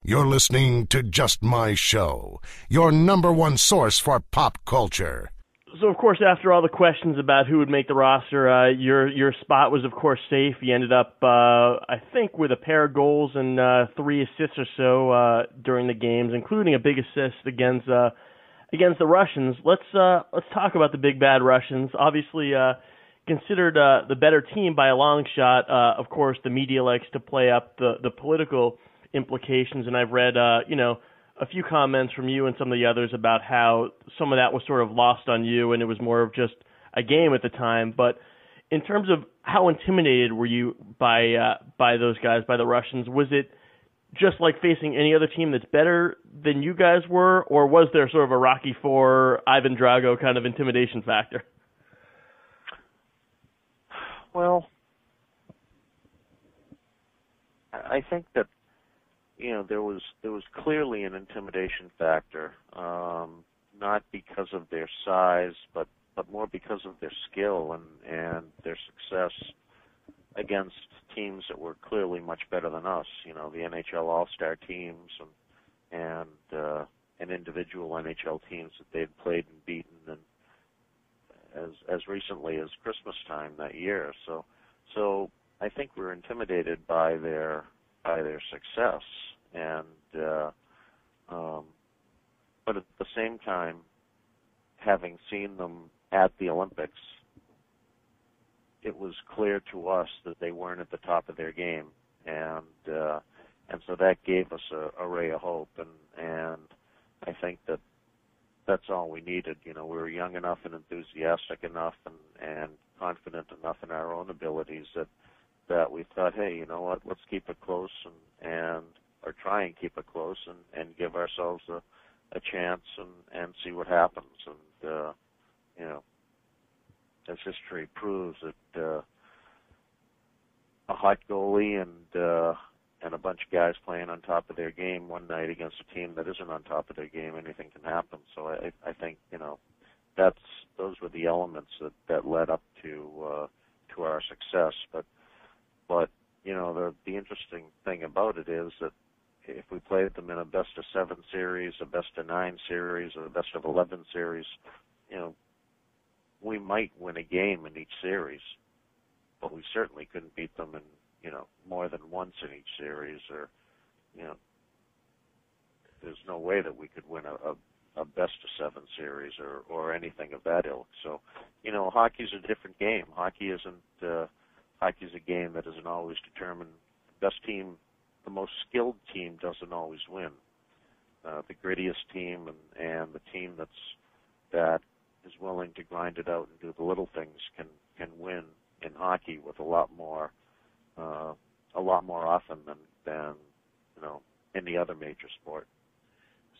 You're listening to Just My Show, your number one source for pop culture. So, of course, after all the questions about who would make the roster, your spot was, of course, safe. You ended up, I think, with a pair of goals and 3 assists or so during the games, including a big assist against the Russians. Let's talk about the big bad Russians. Obviously, considered the better team by a long shot. Of course, the media likes to play up the political implications, and I've read, a few comments from you and some of the others about how some of that was sort of lost on you and it was more of just a game at the time. But in terms of how intimidated were you by those guys, by the Russians, was it just like facing any other team that's better than you guys were, or was there sort of a Rocky IV, Ivan Drago kind of intimidation factor? Well, I think that there was clearly an intimidation factor, not because of their size, but more because of their skill and their success against teams that were clearly much better than us. The NHL All-Star teams and individual NHL teams that they'd played and beaten, and as recently as Christmas time that year. So I think we're intimidated by their success, and but at the same time, having seen them at the Olympics, it was clear to us that they weren't at the top of their game, and so that gave us a ray of hope, and I think that's all we needed. We were young enough and enthusiastic enough and confident enough in our own abilities that we thought, hey, you know what, let's keep it close or try and keep it close and give ourselves a chance and see what happens. And, as history proves, that a hot goalie and a bunch of guys playing on top of their game one night against a team that isn't on top of their game, anything can happen. So I think, those were the elements that led up to our success. But the interesting thing about it is that if we played them in a best-of-7 series, a best-of-9 series, or a best-of-11 series, we might win a game in each series, but we certainly couldn't beat them in, more than once in each series, or, there's no way that we could win a best-of-7 series or anything of that ilk. So, hockey's a different game. Hockey's a game that isn't always determined. The best team, the most skilled team, doesn't always win. The grittiest team and the team that is willing to grind it out and do the little things can win in hockey with a lot more often than any other major sport.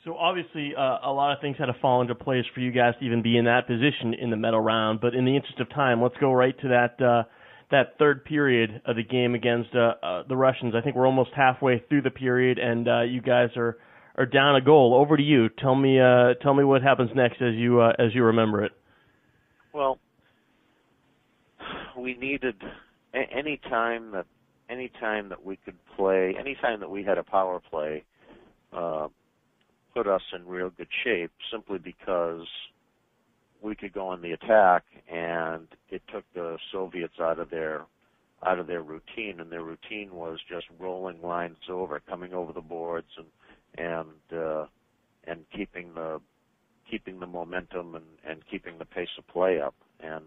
So obviously, a lot of things had to fall into place for you guys to even be in that position in the medal round. But in the interest of time, let's go right to that third period of the game against the Russians. I think we're almost halfway through the period, and you guys are down a goal. Over to you. Tell me what happens next as you remember it. Well, we needed any time that we could play, any time that we had a power play, put us in real good shape, simply because we could go on the attack, and it took the Soviets out of their routine, and their routine was just rolling lines over, coming over the boards, and keeping the momentum and keeping the pace of play up, and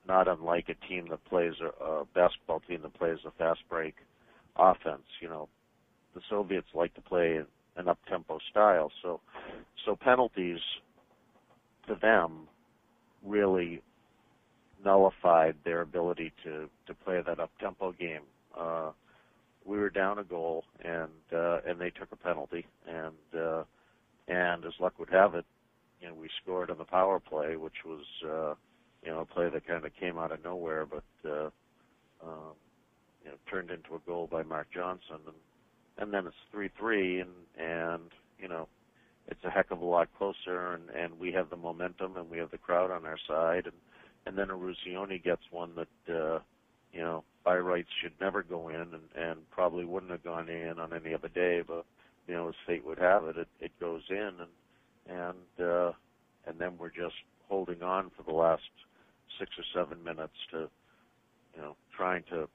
not unlike a team that plays a basketball team that plays a fast break offense. The Soviets like to play an up-tempo style, so penalties to them really nullified their ability to play that up-tempo game. We were down a goal, and they took a penalty, and as luck would have it, we scored on the power play, which was a play that kind of came out of nowhere, but turned into a goal by Mark Johnson, and then it's 3-3, and it's a heck of a lot closer, and we have the momentum, and we have the crowd on our side, and then Eruzione gets one that by rights should never go in, and probably wouldn't have gone in on any other day, but as fate would have it, it goes in, and then we're just holding on for the last 6 or 7 minutes to trying to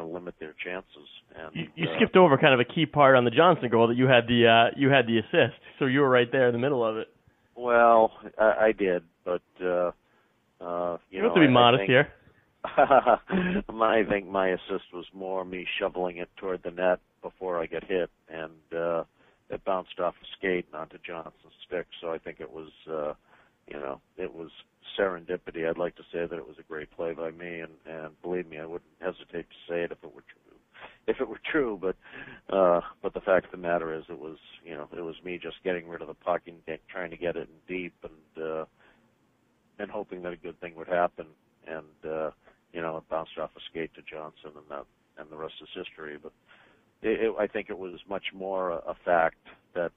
limit their chances. And you skipped over kind of a key part on the Johnson goal, that you had the assist, so you were right there in the middle of it. Well, I did, but you have to be modest here. I think my assist was more me shoveling it toward the net before I got hit, and it bounced off a skate and onto Johnson's stick. So I think it was, it was serendipity. I'd like to say that it was a great play by me, and believe me, I wouldn't hesitate to say it if it were true. But the fact of the matter is, it was me just getting rid of the puck and trying to get it in deep, and hoping that a good thing would happen. And it bounced off a skate to Johnson, and the rest is history. But I think it was much more a fact that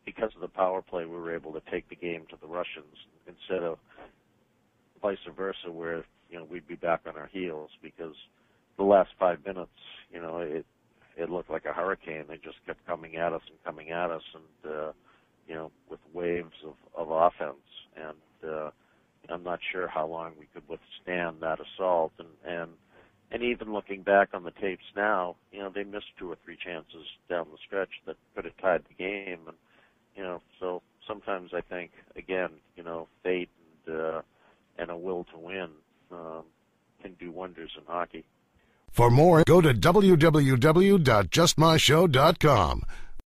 because of the power play, we were able to take the game to the Russians instead of vice versa, where we'd be back on our heels, because the last 5 minutes, it looked like a hurricane. They just kept coming at us, and with waves of offense, and I'm not sure how long we could withstand that assault. And even looking back on the tapes now, they missed 2 or 3 chances down the stretch that could have tied the game. And so sometimes I think, again, fate and a will to win can do wonders in hockey. For more, go to www.justmyshow.com.